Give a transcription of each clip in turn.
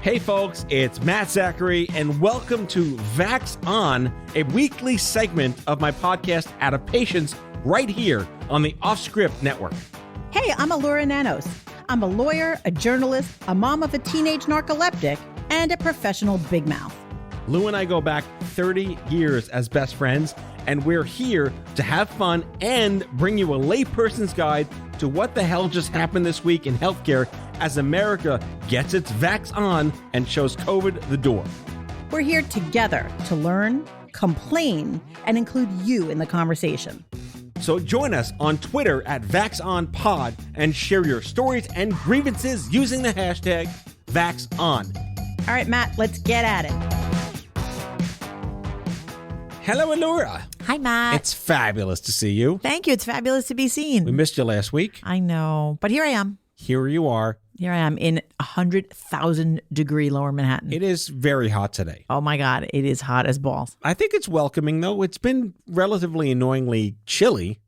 Hey folks, it's Matt Zachary, and welcome to Vax On, a weekly segment of my podcast Out of Patience, right here on the OffScrip network. Hey, I'm Elora Nanos. I'm a lawyer, a journalist, a mom of a teenage narcoleptic, and a professional big mouth. Lou and I go back 30 years as best friends, and we're here to have fun and bring you a layperson's guide to what the hell just happened this week in healthcare as America gets its vax on and shows COVID the door. We're here together to learn, complain, and include you in the conversation. So join us on Twitter at VaxOnPod and share your stories and grievances using the hashtag VaxOn. All right, Matt, let's get at it. Hello, Elora. Hi, Matt. It's fabulous to see you. Thank you. It's fabulous to be seen. We missed you last week. I know. But here I am. Here you are. Here I am in 100,000 degree lower Manhattan. It is very hot today. Oh, my God. It is hot as balls. I think it's welcoming, though. It's been relatively annoyingly chilly.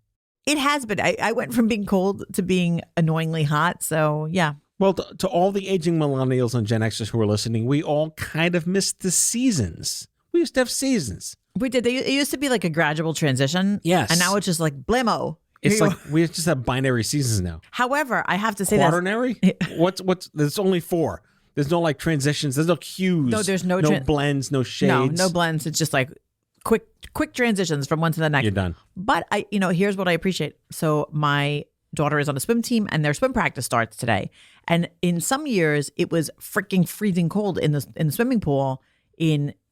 It has been. I went from being cold to being annoyingly hot. So, yeah. Well, to all the aging millennials and Gen Xers who are listening, we all kind of missed the seasons. We used to have seasons. We did. It used to be like a gradual transition. Yes. And now it's just like blammo. It's like we just have binary seasons now. However, I have to say Quaternary? What's there's only four. There's no like transitions. There's no cues. No, there's no blends, no shades. No blends. It's just like quick transitions from one to the next. You're done. But here's what I appreciate. So my daughter is on a swim team and their swim practice starts today. And in some years it was freaking freezing cold in the swimming pool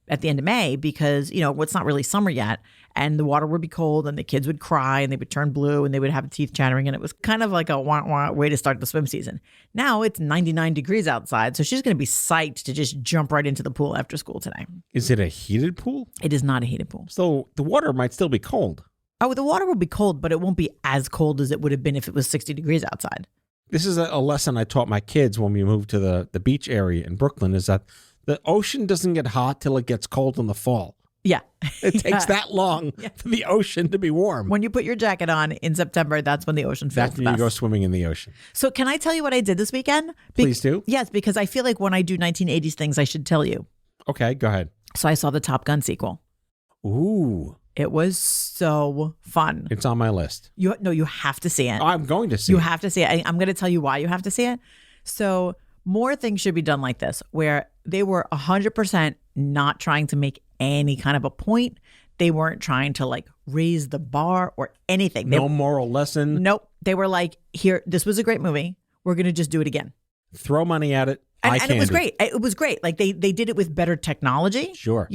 at the end of May because, it's not really summer yet. And the water would be cold and the kids would cry and they would turn blue and they would have teeth chattering. And it was kind of like a wah-wah way to start the swim season. Now it's 99 degrees outside. So she's going to be psyched to just jump right into the pool after school today. Is it a heated pool? It is not a heated pool. So the water might still be cold. Oh, the water will be cold, but it won't be as cold as it would have been if it was 60 degrees outside. This is a lesson I taught my kids when we moved to the beach area in Brooklyn, is that the ocean doesn't get hot till it gets cold in the fall. Yeah. It takes that long for the ocean to be warm. When you put your jacket on in September, that's when the ocean feels That's when you go swimming in the ocean. So can I tell you what I did this weekend? Please do. Yes, because I feel like when I do 1980s things, I should tell you. Okay, go ahead. So I saw the Top Gun sequel. Ooh. It was so fun. It's on my list. You have to see it. I'm going to see it. You have to see it. I'm going to tell you why you have to see it. So more things should be done like this, where they were 100% not trying to make any kind of a point. They weren't trying to like raise the bar or anything. No moral lesson. Nope. They were like, here, this was a great movie. We're going to just do it again. Throw money at it. And it was great. It was great. Like they did it with better technology. Sure.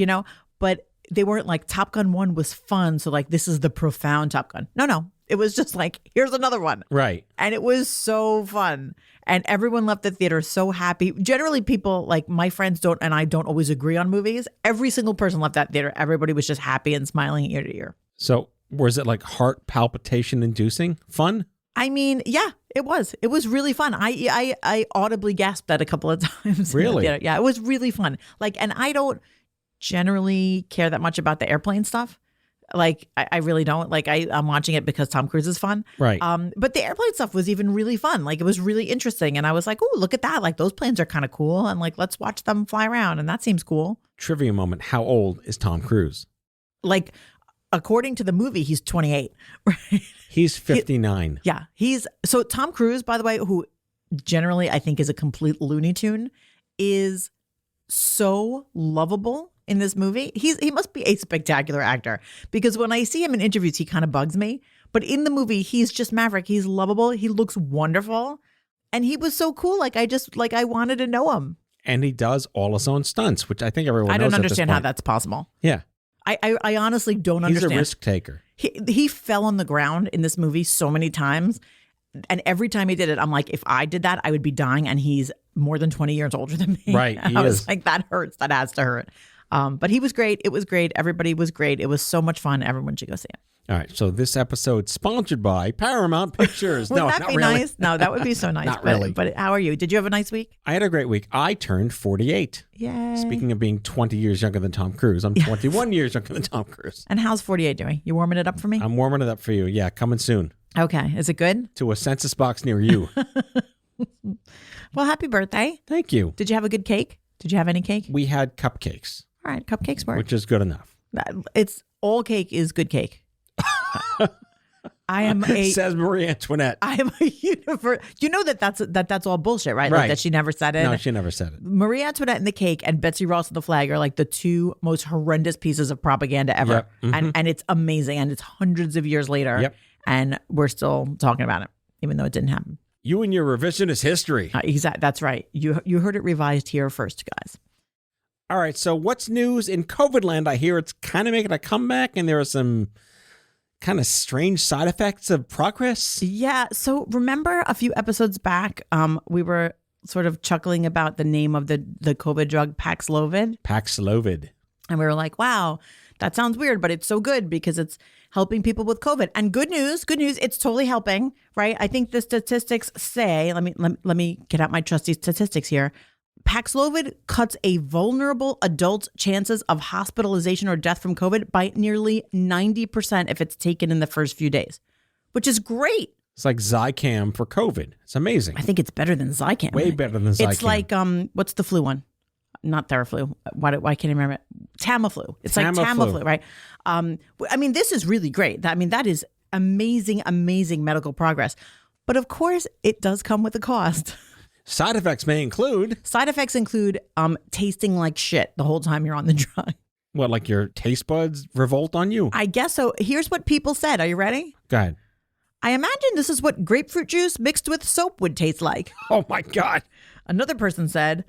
But they weren't like Top Gun 1 was fun. So like, this is the profound Top Gun. No. It was just like, here's another one. Right. And it was so fun. And everyone left the theater so happy. Generally, people like my friends don't always agree on movies. Every single person left that theater. Everybody was just happy and smiling ear to ear. So was it like heart palpitation inducing fun? I mean, yeah, it was. It was really fun. I audibly gasped at a couple of times. Really? Yeah, it was really fun. Like, and I don't generally care that much about the airplane stuff. Like, I really don't. Like, I'm watching it because Tom Cruise is fun. Right. But the airplane stuff was even really fun. Like, it was really interesting. And I was like, oh, look at that. Like, those planes are kind of cool. And like, let's watch them fly around. And that seems cool. Trivia moment. How old is Tom Cruise? Like, according to the movie, he's 28. Right? He's 59. So Tom Cruise, by the way, who generally I think is a complete Looney Tune, is so lovable in this movie. He must be a spectacular actor, because when I see him in interviews, he kind of bugs me. But in the movie, he's just Maverick. He's lovable. He looks wonderful. And he was so cool. Like, I wanted to know him. And he does all his own stunts, which I think everyone knows. I don't understand how that's possible. Yeah. I honestly don't understand. He's a risk taker. He fell on the ground in this movie so many times. And every time he did it, I'm like, if I did that, I would be dying. And he's more than 20 years older than me. Right. I was like, that hurts. That has to hurt. But he was great. It was great. Everybody was great. It was so much fun. Everyone should go see it. All right. So this episode sponsored by Paramount Pictures. Would no, that not be really. Nice? No, that would be so nice. Not really. But how are you? Did you have a nice week? I had a great week. I turned 48. Yay. Speaking of being 20 years younger than Tom Cruise, I'm 21 years younger than Tom Cruise. And how's 48 doing? You warming it up for me? I'm warming it up for you. Yeah, coming soon. Okay. Is it good? To a census box near you. Well, happy birthday. Thank you. Did you have a good cake? Did you have any cake? We had cupcakes. All right, cupcakes work. Which is good enough. It's all cake is good cake. I am says Marie Antoinette. I am a universe. You know that's all bullshit, right? Right. Like that she never said it. No, she never said it. Marie Antoinette and the cake and Betsy Ross and the flag are like the two most horrendous pieces of propaganda ever. Yep. Mm-hmm. And it's amazing. And it's hundreds of years later. Yep. And we're still talking about it, even though it didn't happen. You and your revisionist history. Exactly. That's right. You heard it revised here first, guys. All right. So what's news in COVID land? I hear it's kind of making a comeback, and there are some kind of strange side effects of progress. Yeah. So remember a few episodes back, we were sort of chuckling about the name of the COVID drug Paxlovid. Paxlovid. And we were like, wow, that sounds weird, but it's so good because it's helping people with COVID. And good news, it's totally helping, right? I think the statistics say, let me get out my trusty statistics here. Paxlovid cuts a vulnerable adult's chances of hospitalization or death from COVID by nearly 90% if it's taken in the first few days, which is great. It's like Zicam for COVID. It's amazing. I think it's better than Zicam. Way better than Zicam. It's like, what's the flu one? Not Theraflu. Why can't I remember it? Tamiflu. It's like Tamiflu, right? I mean, this is really great. That is amazing, amazing medical progress. But of course, it does come with a cost. Side effects may include... Side effects include tasting like shit the whole time you're on the drug. What, like your taste buds revolt on you? I guess so. Here's what people said. Are you ready? Go ahead. I imagine this is what grapefruit juice mixed with soap would taste like. Oh, my God. Another person said,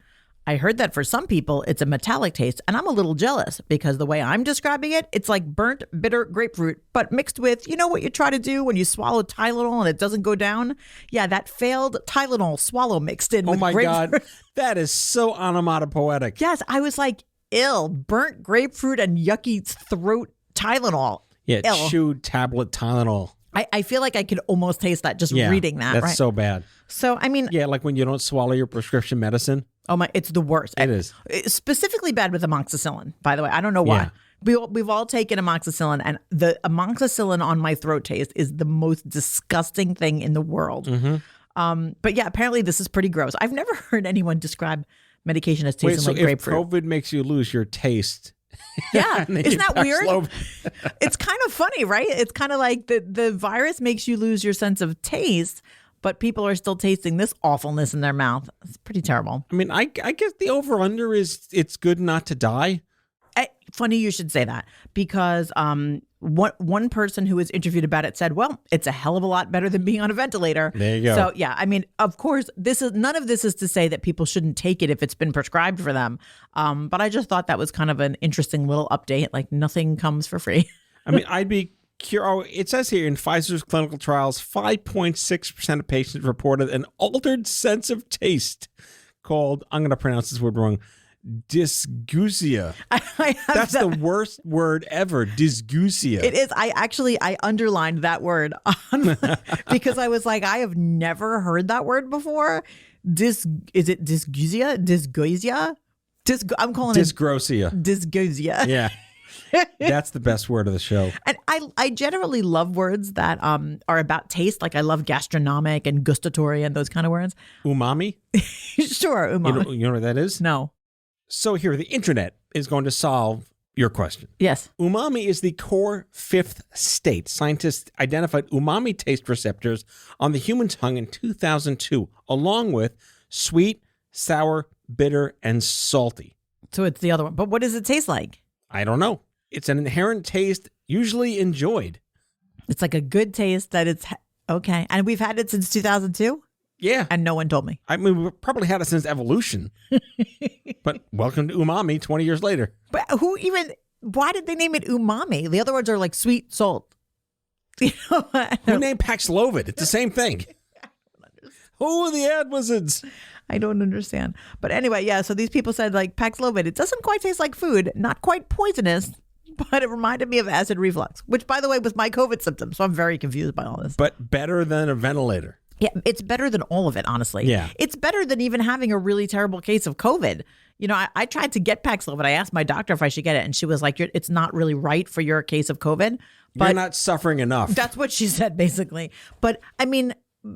I heard that for some people, it's a metallic taste, and I'm a little jealous because the way I'm describing it, it's like burnt, bitter grapefruit, but mixed with, you know what you try to do when you swallow Tylenol and it doesn't go down? Yeah, that failed Tylenol swallow mixed in with grapefruit. Oh, my God. That is so onomatopoetic. Yes, I was like, ill, burnt grapefruit and yucky throat Tylenol. Yeah, Ill. chewed tablet Tylenol. I feel like I could almost taste that just reading that. That's right? so bad. So, I mean... Yeah, like when you don't swallow your prescription medicine. Oh my, it's the worst. It is. It's specifically bad with amoxicillin, by the way. I don't know why. Yeah. We've all taken amoxicillin, and the amoxicillin on my throat taste is the most disgusting thing in the world. Mm-hmm. But yeah, apparently this is pretty gross. I've never heard anyone describe medication as tasting like grapefruit. If COVID makes you lose your taste... Yeah, isn't that weird? It's kind of funny, right? It's kind of like the virus makes you lose your sense of taste, but people are still tasting this awfulness in their mouth. It's pretty terrible. I mean, I guess the over-under is it's good not to die. Funny you should say that, because one person who was interviewed about it said, well, it's a hell of a lot better than being on a ventilator. There you go. So yeah, I mean, of course, none of this is to say that people shouldn't take it if it's been prescribed for them. But I just thought that was kind of an interesting little update. Like nothing comes for free. I mean, I'd be curious. It says here in Pfizer's clinical trials, 5.6% of patients reported an altered sense of taste called, I'm going to pronounce this word wrong, dysgeusia. That's the worst word ever. Dysgeusia. It is. I underlined that word because I was like, I have never heard that word before. Is it dysgeusia? Dysgeusia? I'm calling dysgeusia. it dysgeusia. Yeah. That's the best word of the show. And I generally love words that are about taste. Like I love gastronomic and gustatory and those kind of words. Umami? Sure, umami. You know what that is? No. So here, the internet is going to solve your question. Yes. Umami is the core fifth state. Scientists identified umami taste receptors on the human tongue in 2002, along with sweet, sour, bitter, and salty. So it's the other one. But what does it taste like? I don't know. It's an inherent taste usually enjoyed. It's like a good taste that it's okay. And we've had it since 2002? Yeah. And no one told me. I mean, we've probably had it since evolution. But welcome to umami 20 years later. But why did they name it umami? The other words are like sweet, salt. You know, Who named Paxlovid? It's the same thing. Who are the ad wizards? I don't understand. But anyway, yeah, so these people said like Paxlovid, it doesn't quite taste like food, not quite poisonous, but it reminded me of acid reflux, which by the way was my COVID symptom. So I'm very confused by all this. But better than a ventilator. Yeah, it's better than all of it, honestly. Yeah. It's better than even having a really terrible case of COVID. You know, I tried to get Paxlovid. I asked my doctor if I should get it, and she was like, it's not really right for your case of COVID. But you're not suffering enough. That's what she said, basically. But I mean,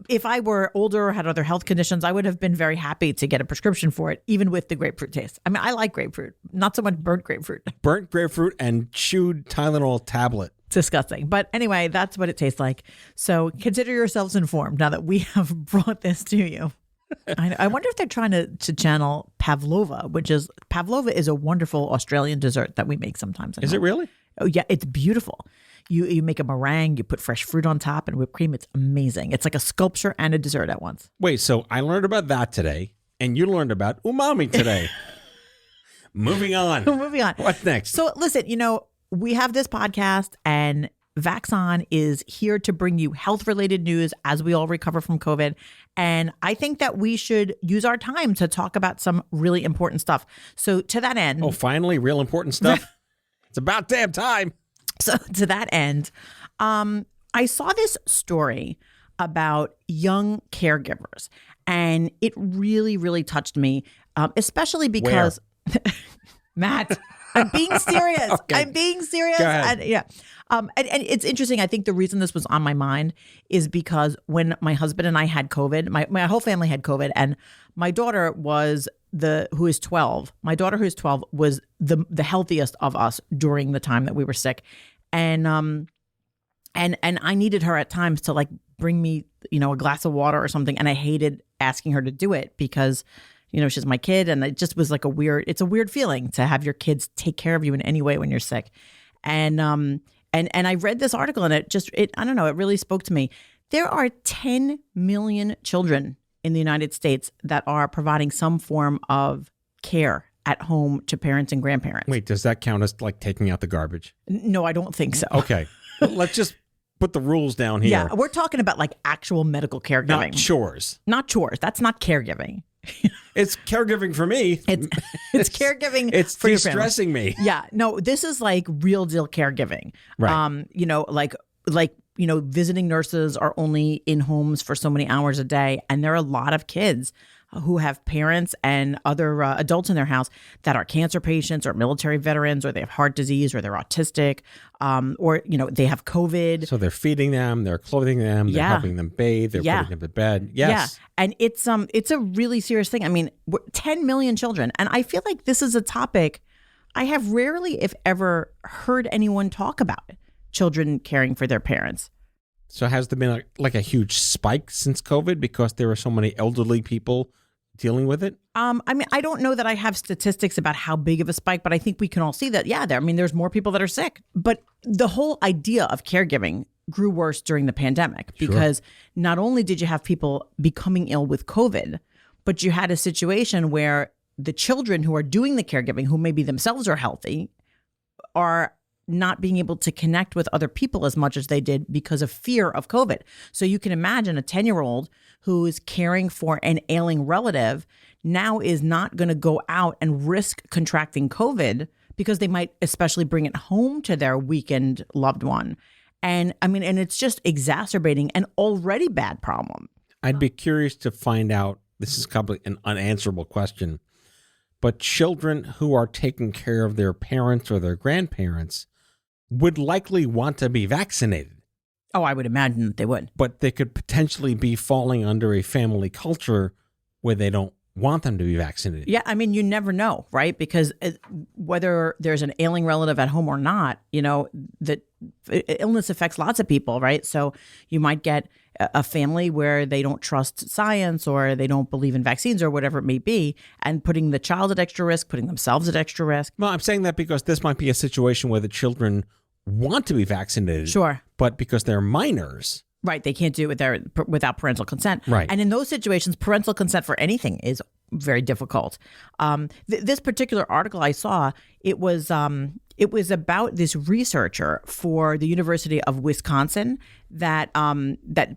if I were older or had other health conditions, I would have been very happy to get a prescription for it, even with the grapefruit taste. I mean, I like grapefruit, not so much burnt grapefruit. Burnt grapefruit and chewed Tylenol tablet. Disgusting. But anyway, that's what it tastes like. So consider yourselves informed now that we have brought this to you. I wonder if they're trying to channel pavlova, pavlova is a wonderful Australian dessert that we make sometimes. Is it really? Oh yeah, it's beautiful. You make a meringue, you put fresh fruit on top and whipped cream. It's amazing. It's like a sculpture and a dessert at once. Wait, so I learned about that today, and you learned about umami today. Moving on. Moving on. What's next? So listen, we have this podcast and Vaxon is here to bring you health-related news as we all recover from COVID. And I think that we should use our time to talk about some really important stuff. So to that end... Oh, finally, real important stuff? It's about damn time. So to that end, I saw this story about young caregivers, and it really, really touched me, especially because... Matt... I'm being serious. Okay. I'm being serious. Go ahead. And it's interesting. I think the reason this was on my mind is because when my husband and I had COVID, my whole family had COVID, and my daughter was who is 12. My daughter, who is 12, was the healthiest of us during the time that we were sick, and I needed her at times to like bring me, a glass of water or something, and I hated asking her to do it because she's my kid, and it just was like it's a weird feeling to have your kids take care of you in any way when you're sick. And I read this article, and I don't know, it really spoke to me. There are 10 million children in the United States that are providing some form of care at home to parents and grandparents. Wait, does that count as like taking out the garbage? No, I don't think so. Okay. Let's just put the rules down here. Yeah, we're talking about like actual medical caregiving. Not chores. Not chores. That's not caregiving. It's caregiving for me. It's caregiving. It's for your family. de-stressing me. Yeah, no, this is like real deal caregiving. Right. Visiting nurses are only in homes for so many hours a day, and there are a lot of kids who have parents and other adults in their house that are cancer patients or military veterans, or they have heart disease, or they're autistic, or they have COVID. So they're feeding them, they're clothing them, they're helping them bathe, they're putting them to bed. Yes. Yeah, and it's a really serious thing. I mean, 10 million children, and I feel like this is a topic I have rarely, if ever, heard anyone talk about. Children caring for their parents. So has there been like a huge spike since COVID because there are so many elderly people dealing with it? I mean, I don't know that I have statistics about how big of a spike, but I think we can all see that. Yeah, there's more people that are sick. But the whole idea of caregiving grew worse during the pandemic because not only did you have people becoming ill with COVID, but you had a situation where the children who are doing the caregiving, who maybe themselves are healthy, are not being able to connect with other people as much as they did because of fear of COVID. So you can imagine a 10-year-old who is caring for an ailing relative now is not going to go out and risk contracting COVID because they might especially bring it home to their weakened loved one. And I mean, and it's just exacerbating an already bad problem. I'd be curious to find out, this is probably an unanswerable question, but children who are taking care of their parents or their grandparents would likely want to be vaccinated. Oh, I would imagine that they would. But they could potentially be falling under a family culture where they don't want them to be vaccinated. Yeah, I mean, you never know, right? Because whether there's an ailing relative at home or not, that illness affects lots of people, right? So you might get a family where they don't trust science or they don't believe in vaccines or whatever it may be, and putting the child at extra risk, putting themselves at extra risk. Well, I'm saying that because this might be a situation where the children want to be vaccinated. Sure. But because they're minors. Right. They can't do it without parental consent. Right. And in those situations, parental consent for anything is very difficult. This particular article I saw, it was about this researcher for the University of Wisconsin that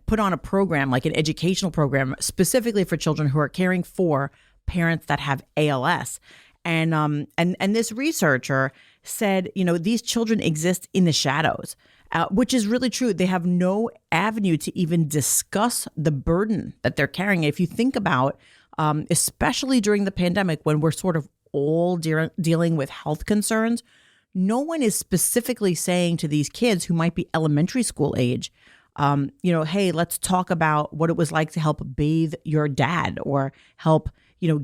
put on a program, like an educational program, specifically for children who are caring for parents that have ALS. And this researcher said, these children exist in the shadows, which is really true. They have no avenue to even discuss the burden that they're carrying. If you think about, especially during the pandemic, when we're sort of all dealing with health concerns, no one is specifically saying to these kids who might be elementary school age, Hey, let's talk about what it was like to help bathe your dad, or help,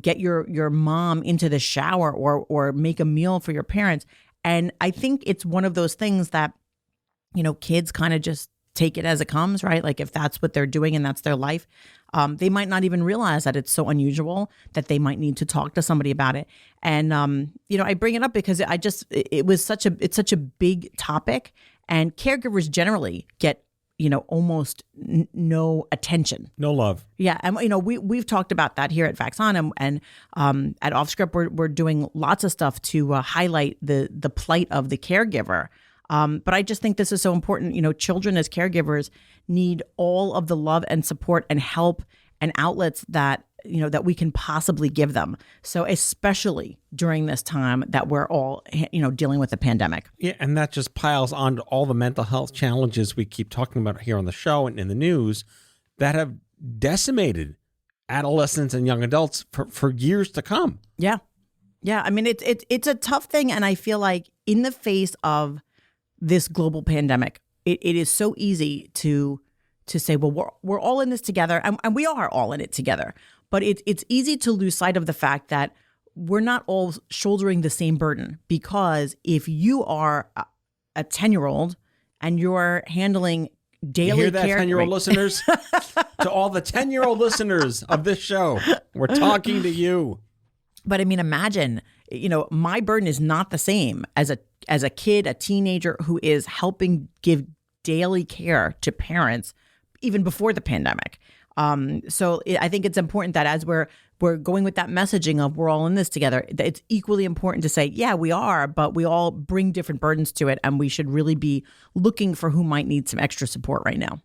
get your mom into the shower, or make a meal for your parents. And I think it's one of those things that, kids kind of just take it as it comes, right? Like if that's what they're doing and that's their life, they might not even realize that it's so unusual that they might need to talk to somebody about it. And, I bring it up because it's such a big topic, and caregivers generally get, almost no attention. No love. Yeah. And, we've talked about that here at Vaxon, and at OffScrip, we're doing lots of stuff to highlight the plight of the caregiver. But I just think this is so important. Children as caregivers need all of the love and support and help and outlets that, that we can possibly give them. So especially during this time that we're all, dealing with the pandemic. Yeah, and that just piles on to all the mental health challenges we keep talking about here on the show and in the news that have decimated adolescents and young adults for years to come. Yeah. Yeah. I mean, it's a tough thing. And I feel like in the face of this global pandemic, it is so easy to say, well, we're all in this together, and we are all in it together. But it's easy to lose sight of the fact that we're not all shouldering the same burden, because if you are a 10-year-old and you're handling daily you hear that, care, 10-year-old listeners? To all the 10-year-old listeners of this show, we're talking to you. But I mean, imagine, my burden is not the same as a kid, a teenager who is helping give daily care to parents even before the pandemic. So I think it's important that as we're going with that messaging of we're all in this together, that it's equally important to say, yeah, we are, but we all bring different burdens to it, and we should really be looking for who might need some extra support right now.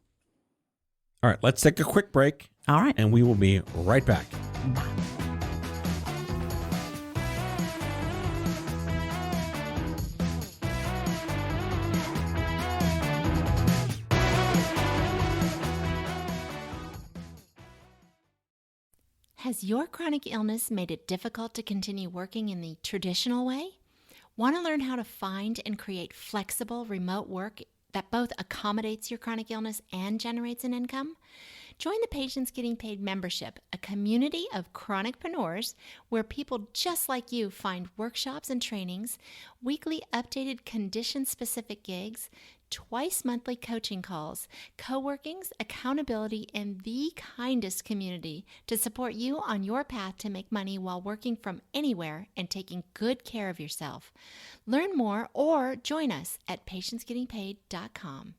All right, let's take a quick break. All right. And we will be right back. Has your chronic illness made it difficult to continue working in the traditional way? Want to learn how to find and create flexible remote work that both accommodates your chronic illness and generates an income? Join the Patients Getting Paid membership, a community of chronicpreneurs where people just like you find workshops and trainings, weekly updated condition-specific gigs, twice monthly coaching calls, co-workings, accountability, and the kindest community to support you on your path to make money while working from anywhere and taking good care of yourself. Learn more or join us at patientsgettingpaid.com.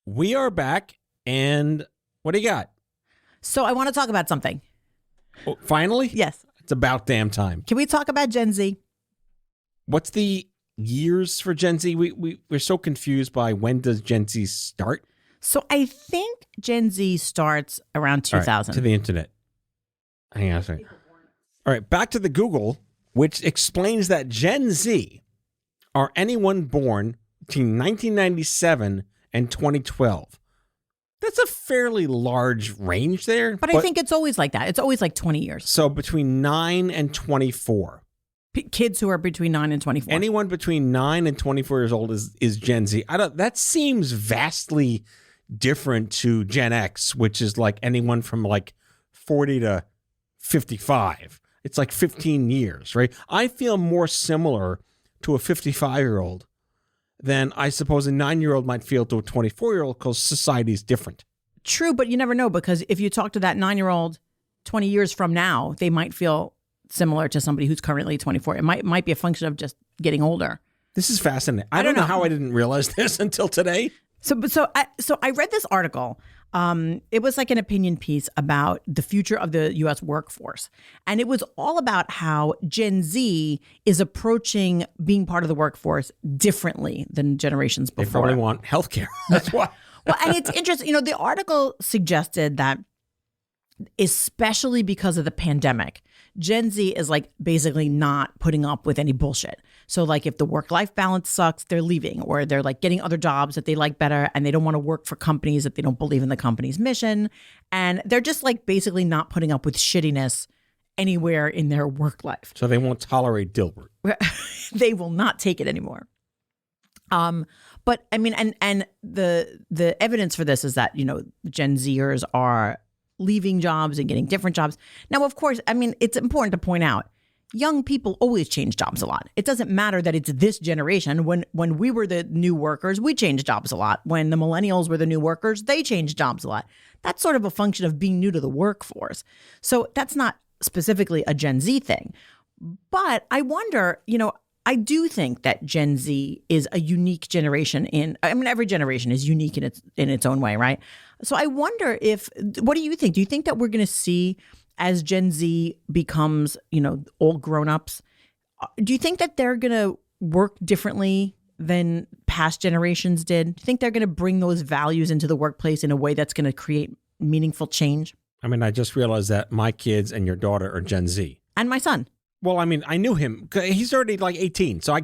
We are back, and what do you got? So I want to talk about something. Oh, finally? Yes. It's about damn time. Can we talk about Gen Z? What's the years for Gen Z? We're so confused by when does Gen Z start? So I think Gen Z starts around 2000. All right, to the internet. Hang on a second. All right, back to the Google, which explains that Gen Z are anyone born between 1997 and 2012. That's a fairly large range there. But I think it's always like that. It's always like 20 years. So between 9 and 24. Kids who are between 9 and 24. Anyone between 9 and 24 years old is Gen Z. That seems vastly different to Gen X, which is like anyone from like 40 to 55. It's like 15 years, right? I feel more similar to a 55-year-old than I suppose a 9-year-old might feel to a 24-year-old, because society is different. True, but you never know, because if you talk to that 9-year-old 20 years from now, they might feel similar to somebody who's currently 24. It might be a function of just getting older. This is fascinating. I don't know how I didn't realize this until today. So I read this article. It was like an opinion piece about the future of the U.S. workforce. And it was all about how Gen Z is approaching being part of the workforce differently than generations before. They probably want healthcare. That's why. Well, and it's interesting. The article suggested that especially because of the pandemic, Gen Z is like basically not putting up with any bullshit. So like if the work-life balance sucks, they're leaving, or they're like getting other jobs that they like better, and they don't want to work for companies that they don't believe in the company's mission. And they're just like basically not putting up with shittiness anywhere in their work life. So they won't tolerate Dilbert. They will not take it anymore. But I mean, and the evidence for this is that, Gen Zers are leaving jobs and getting different jobs. Now, of course, I mean, it's important to point out, young people always change jobs a lot. It doesn't matter that it's this generation. When we were the new workers, we changed jobs a lot. When the millennials were the new workers, they changed jobs a lot. That's sort of a function of being new to the workforce. So that's not specifically a Gen Z thing. But I wonder, I do think that Gen Z is a unique generation every generation is unique in its own way, right? So I wonder what do you think? Do you think that we're going to see, as Gen Z becomes, all grown-ups, do you think that they're going to work differently than past generations did? Do you think they're going to bring those values into the workplace in a way that's going to create meaningful change? I mean, I just realized that my kids and your daughter are Gen Z. And my son. Well, I mean, I knew him. He's already like 18. So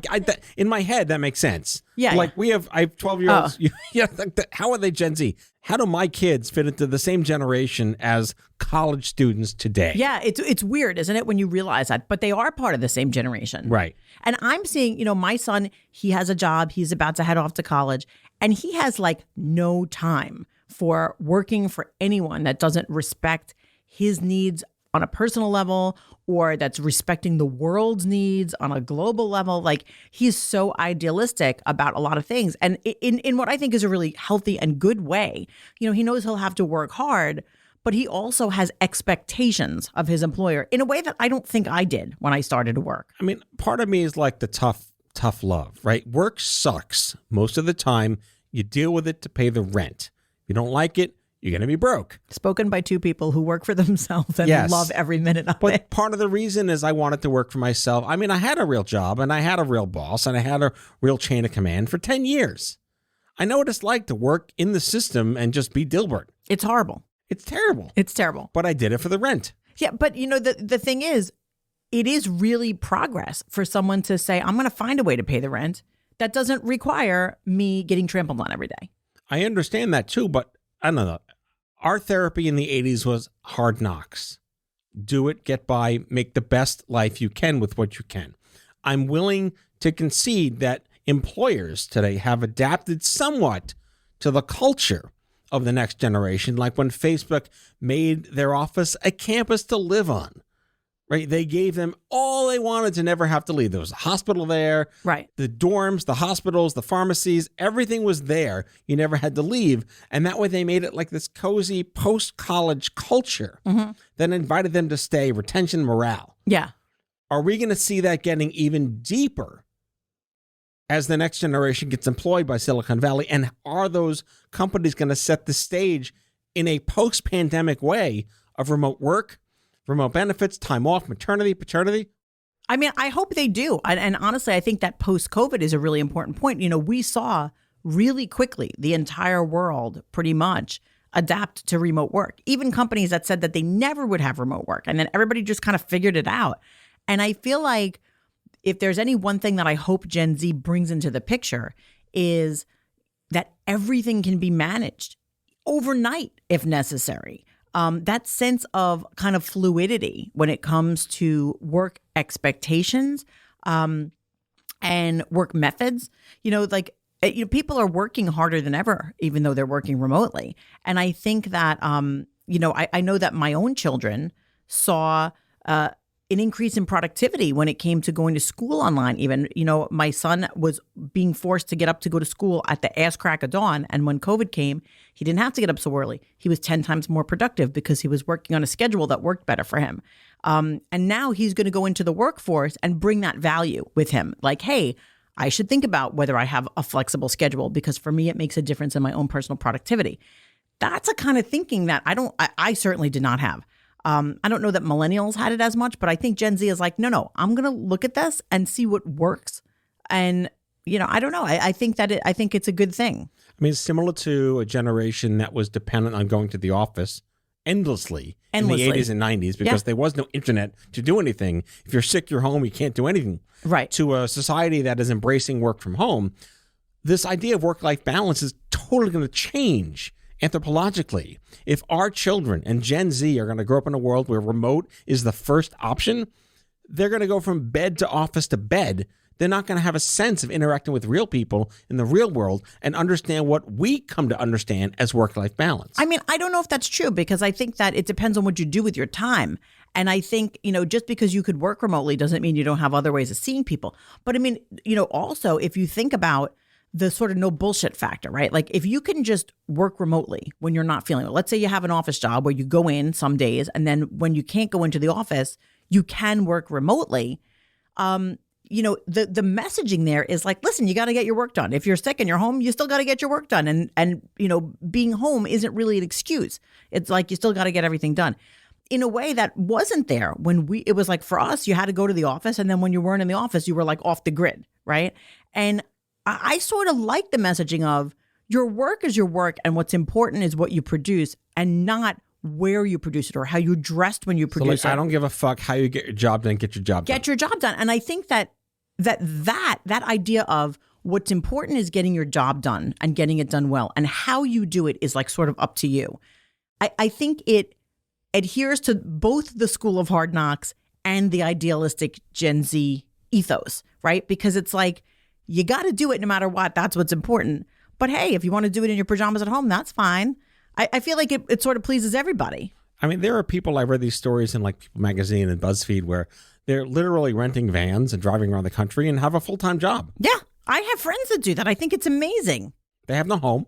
in my head, that makes sense. Yeah. Like I have 12-year-olds. Yeah. How are they Gen Z? How do my kids fit into the same generation as college students today? Yeah. It's weird, isn't it, when you realize that? But they are part of the same generation. Right. And I'm seeing, my son, he has a job. He's about to head off to college. And he has like no time for working for anyone that doesn't respect his needs on a personal level, or that's respecting the world's needs on a global level. Like, he's so idealistic about a lot of things. And in what I think is a really healthy and good way, he knows he'll have to work hard, but he also has expectations of his employer in a way that I don't think I did when I started to work. I mean, part of me is like the tough love, right? Work sucks. Most of the time, you deal with it to pay the rent. If you don't like it, you're going to be broke. Spoken by two people who work for themselves and love every minute of it. But part of the reason is I wanted to work for myself. I mean, I had a real job and I had a real boss and I had a real chain of command for 10 years. I know what it's like to work in the system and just be Dilbert. It's horrible. It's terrible. It's terrible. But I did it for the rent. Yeah, but the thing is, it is really progress for someone to say, I'm going to find a way to pay the rent that doesn't require me getting trampled on every day. I understand that too, but I don't know. Our therapy in the 80s was hard knocks. Do it, get by, make the best life you can with what you can. I'm willing to concede that employers today have adapted somewhat to the culture of the next generation, like when Facebook made their office a campus to live on. Right? They gave them all they wanted to never have to leave. There was a hospital there. Right. The dorms, the hospitals, the pharmacies, everything was there. You never had to leave. And that way they made it like this cozy post-college culture that invited them to stay, retention, morale. Yeah. Are we going to see that getting even deeper as the next generation gets employed by Silicon Valley? And are those companies going to set the stage in a post-pandemic way of remote work, remote benefits, time off, maternity, paternity? I mean, I hope they do. And honestly, I think that post-COVID is a really important point. We saw really quickly the entire world pretty much adapt to remote work. Even companies that said that they never would have remote work. And then everybody just kind of figured it out. And I feel like if there's any one thing that I hope Gen Z brings into the picture is that everything can be managed overnight if necessary. That sense of kind of fluidity when it comes to work expectations and work methods. People are working harder than ever, even though they're working remotely. And I think that, I know that my own children saw an increase in productivity when it came to going to school online. Even, my son was being forced to get up to go to school at the ass crack of dawn. And when COVID came, he didn't have to get up so early. He was 10 times more productive because he was working on a schedule that worked better for him. And now he's going to go into the workforce and bring that value with him. Like, hey, I should think about whether I have a flexible schedule because for me, it makes a difference in my own personal productivity. That's a kind of thinking that I certainly did not have. I don't know that millennials had it as much, but I think Gen Z is like, no, I'm going to look at this and see what works. And, I don't know. I think it's a good thing. I mean, it's similar to a generation that was dependent on going to the office endlessly. In the 80s and 90s because there was no internet to do anything. If you're sick, you're home, you can't do anything. Right. To a society that is embracing work from home, this idea of work-life balance is totally going to change anthropologically. If our children and Gen Z are going to grow up in a world where remote is the first option, they're going to go from bed to office to bed. they're not going to have a sense of interacting with real people in the real world and understand what we come to understand as work-life balance. I mean, I don't know if that's true because I think that it depends on what you do with your time. And I think, just because you could work remotely doesn't mean you don't have other ways of seeing people. But I mean, also if you think about the sort of no bullshit factor, right? Like if you can just work remotely when you're not feeling well, let's say you have an office job where you go in some days and then when you can't go into the office, you can work remotely. The messaging there is like, listen, you got to get your work done. If you're sick and you're home, you still got to get your work done. And being home isn't really an excuse. It's like, you still got to get everything done in a way that wasn't there when it was like for us, you had to go to the office. And then when you weren't in the office, you were like off the grid. Right. And I sort of like the messaging of your work is your work. And what's important is what you produce and not where you produce it or how you dressed when you produce it. I don't give a fuck how you get your job done. Get your job done. Get your job done. And I think that idea of what's important is getting your job done and getting it done well. And how you do it is like sort of up to you. I think it adheres to both the school of hard knocks and the idealistic Gen Z ethos, right? Because it's like, you got to do it no matter what. That's what's important. But hey, if you want to do it in your pajamas at home, that's fine. I feel like it sort of pleases everybody. I mean, there are people, I read these stories in like People Magazine and BuzzFeed where they're literally renting vans and driving around the country and have a full-time job. Yeah. I have friends that do that. I think it's amazing. They have no home.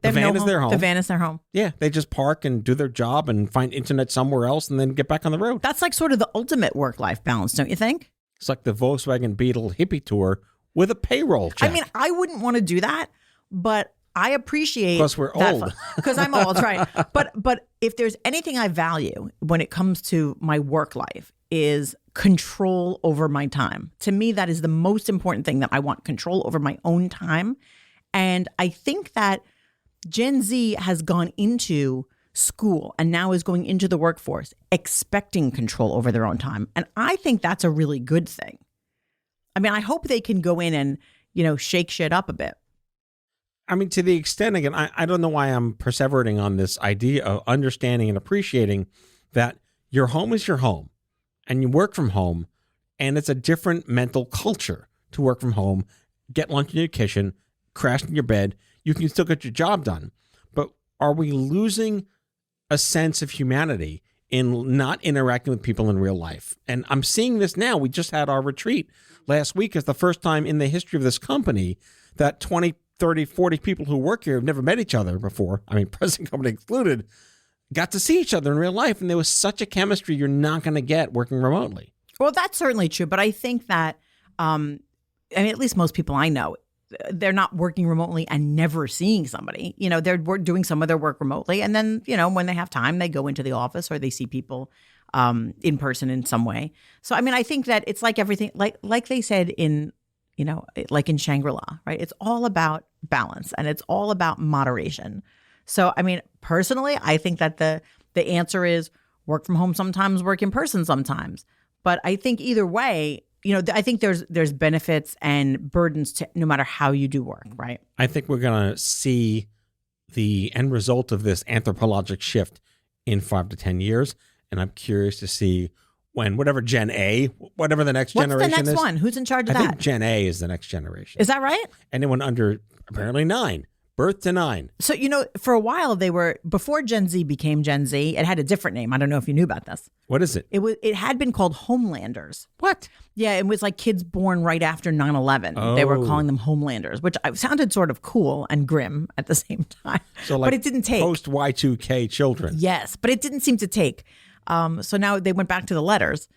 The van is their home. The van is their home. Yeah. They just park and do their job and find internet somewhere else and then get back on the road. That's like sort of the ultimate work-life balance, don't you think? It's like the Volkswagen Beetle hippie tour with a payroll check. I mean, I wouldn't want to do that, but I appreciate because we're old. Because I'm old, right? But if there's anything I value when it comes to my work life is control over my time. To me, that is the most important thing, that I want control over my own time. And I think that Gen Z has gone into school and now is going into the workforce expecting control over their own time. And I think that's a really good thing. I mean, I hope they can go in and, shake shit up a bit. I mean, to the extent, again, I don't know why I'm perseverating on this idea of understanding and appreciating that your home is your home and you work from home, and it's a different mental culture to work from home, get lunch in your kitchen, crash in your bed. You can still get your job done. But are we losing a sense of humanity in not interacting with people in real life? And I'm seeing this now. We just had our retreat last week as the first time in the history of this company that 20, 30, 40 people who work here have never met each other before, I mean, present company excluded, got to see each other in real life. And there was such a chemistry you're not going to get working remotely. Well, that's certainly true. But I think that, at least most people I know, they're not working remotely and never seeing somebody. They're doing some of their work remotely. And then, when they have time, they go into the office or they see people in person in some way. So, I mean, I think that it's like everything, like they said in, like in Shangri-La, right? It's all about balance and it's all about moderation. So, I mean, personally, I think that the answer is work from home sometimes, work in person sometimes. But I think either way, I think there's benefits and burdens to no matter how you do work, right? I think we're going to see the end result of this anthropologic shift in 5 to 10 years. And I'm curious to see when whatever Gen A, whatever the next generation is. What's the next one? Who's in charge of that? I think Gen A is the next generation. Is that right? Anyone under apparently 9. Birth to 9. So, for a while before Gen Z became Gen Z, it had a different name. I don't know if you knew about this. What is it? It had been called Homelanders. What? Yeah, it was like kids born right after 9/11. Oh. They were calling them Homelanders, which sounded sort of cool and grim at the same time. So like but it didn't take. Post Y2K children. Yes, but it didn't seem to take. So now they went back to the letters.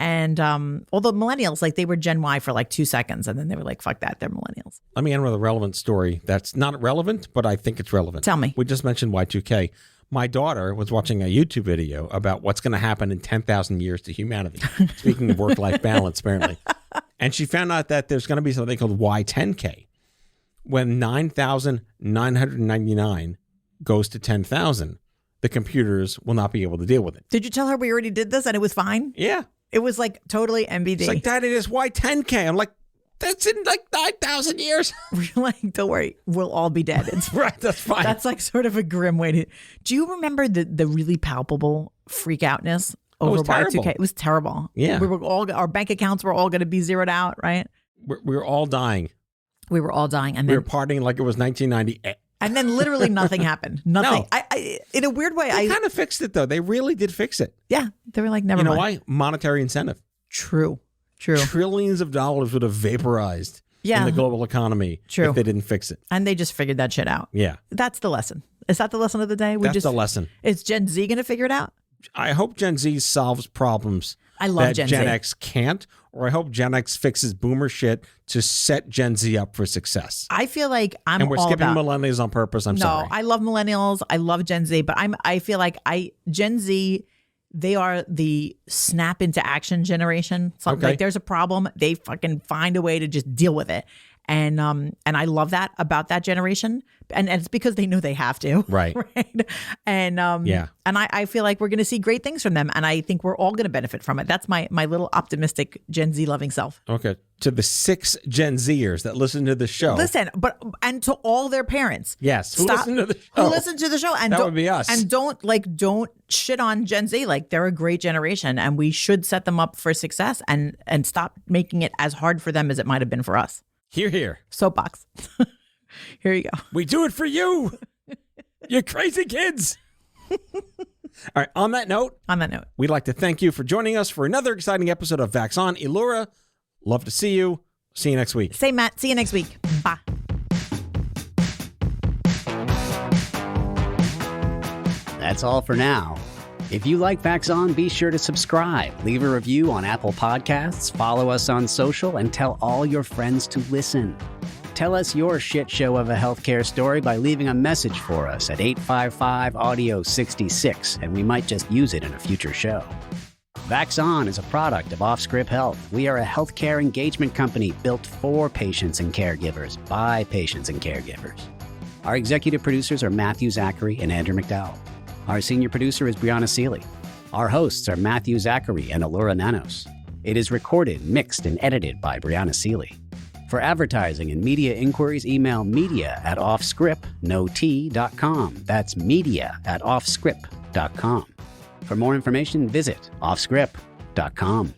And although millennials, like they were Gen Y for like 2 seconds and then they were like, fuck that, they're millennials. Let me end with a relevant story that's not relevant, but I think it's relevant. Tell me. We just mentioned Y2K. My daughter was watching a YouTube video about what's going to happen in 10,000 years to humanity. Speaking of work-life balance, apparently. And she found out that there's going to be something called Y10K. When 9,999 goes to 10,000, the computers will not be able to deal with it. Did you tell her we already did this and it was fine? Yeah. It was like totally MBD. It's like, Daddy, this Y10K. I'm like, that's in like 9,000 years. We're like, don't worry, we'll all be dead. It's right, that's fine. That's like sort of a grim way to. Do you remember the really palpable freak outness over Y2K? It was terrible. Yeah. We were all, our bank accounts were all going to be zeroed out, right? We were all dying. We were all dying. And We then, were partying like it was 1990. and then literally nothing happened. Nothing. No. I in a weird way, They kind of fixed it, though. They really did fix it. yeah, they were like, never You know mind. why? Monetary incentive. True. Trillions of dollars would have vaporized Yeah. in the global economy True. if they didn't fix it. And they just figured that shit out. Yeah. That's the lesson. Is that the lesson of the day? That's the lesson. Is Gen Z going to figure it out? I hope Gen Z solves problems I love that Gen Gen Z. X can't, or I hope Gen X fixes boomer shit to set Gen Z up for success. I feel like I'm And we're all skipping about millennials on purpose. I'm no, sorry. I love millennials. I love Gen Z, but I feel like Gen Z, they are the snap into action generation. So Okay. like there's a problem, they fucking find a way to just deal with it. And I love that about that generation. And it's because they know they have to. Right. Right. And Yeah. and I feel like we're gonna see great things from them. And I think we're all gonna benefit from it. That's my little optimistic Gen Z loving self. Okay. To the 6 Gen Zers that listen to the show. Listen, and to all their parents. Yes. Who Stop. listen to the show? Who listen to the show and That don't- would be us. And don't shit on Gen Z. Like they're a great generation, and we should set them up for success and stop making it as hard for them as it might have been for us. Hear, hear. Soapbox. Here you go. We do it for you. You crazy kids. All right. On that note, we'd like to thank you for joining us for another exciting episode of Vax On. Elora, love to see you. See you next week. Say, Matt. See you next week. Bye. That's all for now. If you like Vax On, be sure to subscribe, leave a review on Apple Podcasts, follow us on social, and tell all your friends to listen. Tell us your shit show of a healthcare story by leaving a message for us at 855-AUDIO-66, and we might just use it in a future show. Vax On is a product of OffScrip Health. We are a healthcare engagement company built for patients and caregivers by patients and caregivers. Our executive producers are Matthew Zachary and Andrew McDowell. Our senior producer is Brianna Seeley. Our hosts are Matthew Zachary and Elora Nanos. It is recorded, mixed, and edited by Brianna Seeley. For advertising and media inquiries, email media@offscrip.com. That's media@offscrip.com. For more information, visit offscrip.com.